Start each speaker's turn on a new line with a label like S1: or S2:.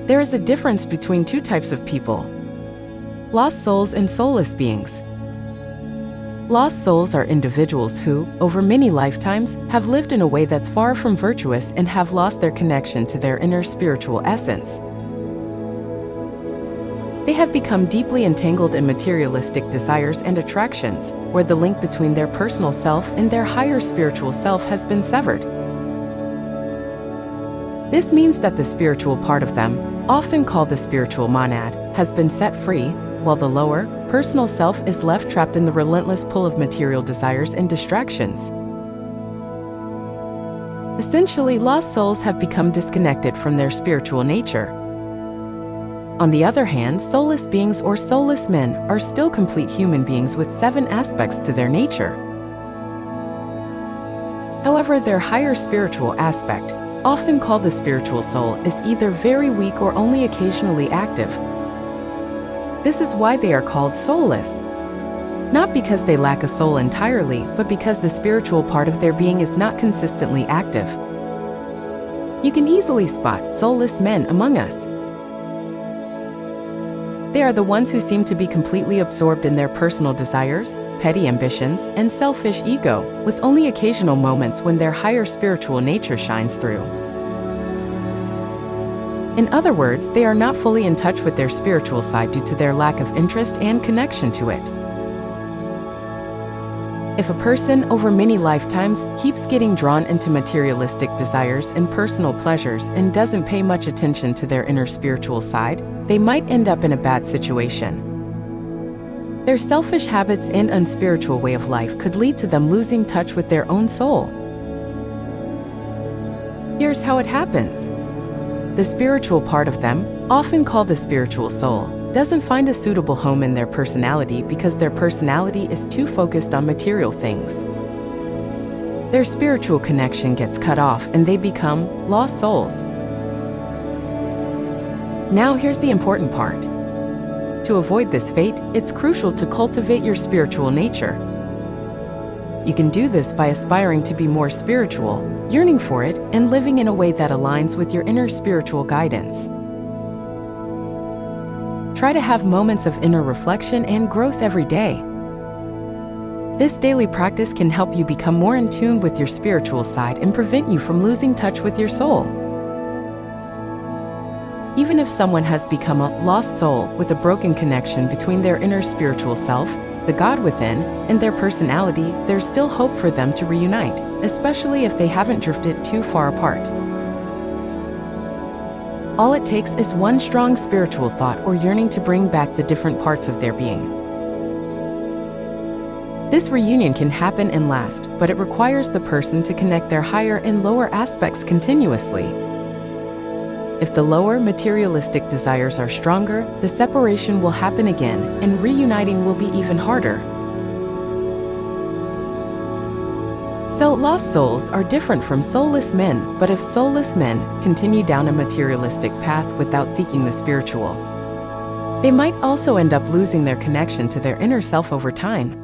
S1: There is a difference between two types of people: lost souls and soulless beings. Lost souls are individuals who, over many lifetimes, have lived in a way that's far from virtuous and have lost their connection to their inner spiritual essence. They have become deeply entangled in materialistic desires and attractions, where the link between their personal self and their higher spiritual self has been severed. This means that the spiritual part of them, often called the spiritual monad, has been set free, while the lower, personal self is left trapped in the relentless pull of material desires and distractions. Essentially, lost souls have become disconnected from their spiritual nature. On the other hand, soulless beings or soulless men are still complete human beings with 7 aspects to their nature. However, their higher spiritual aspect, often called the spiritual soul, is either very weak or only occasionally active. This is why they are called soulless. Not because they lack a soul entirely, but because the spiritual part of their being is not consistently active. You can easily spot soulless men among us. They are the ones who seem to be completely absorbed in their personal desires, petty ambitions, and selfish ego, with only occasional moments when their higher spiritual nature shines through. In other words, they are not fully in touch with their spiritual side due to their lack of interest and connection to it. If a person over many lifetimes keeps getting drawn into materialistic desires and personal pleasures and doesn't pay much attention to their inner spiritual side, they might end up in a bad situation. Their selfish habits and unspiritual way of life could lead to them losing touch with their own soul. Here's how it happens. The spiritual part of them, often called the spiritual soul, doesn't find a suitable home in their personality because their personality is too focused on material things. Their spiritual connection gets cut off and they become lost souls. Now here's the important part. To avoid this fate, it's crucial to cultivate your spiritual nature. You can do this by aspiring to be more spiritual, yearning for it, and living in a way that aligns with your inner spiritual guidance. Try to have moments of inner reflection and growth every day. This daily practice can help you become more in tune with your spiritual side and prevent you from losing touch with your soul. Even if someone has become a lost soul with a broken connection between their inner spiritual self, the God within, and their personality, there's still hope for them to reunite, especially if they haven't drifted too far apart. All it takes is one strong spiritual thought or yearning to bring back the different parts of their being. This reunion can happen and last, but it requires the person to connect their higher and lower aspects continuously. If the lower materialistic desires are stronger, the separation will happen again, and reuniting will be even harder. So, lost souls are different from soulless men, but if soulless men continue down a materialistic path without seeking the spiritual, they might also end up losing their connection to their inner self over time.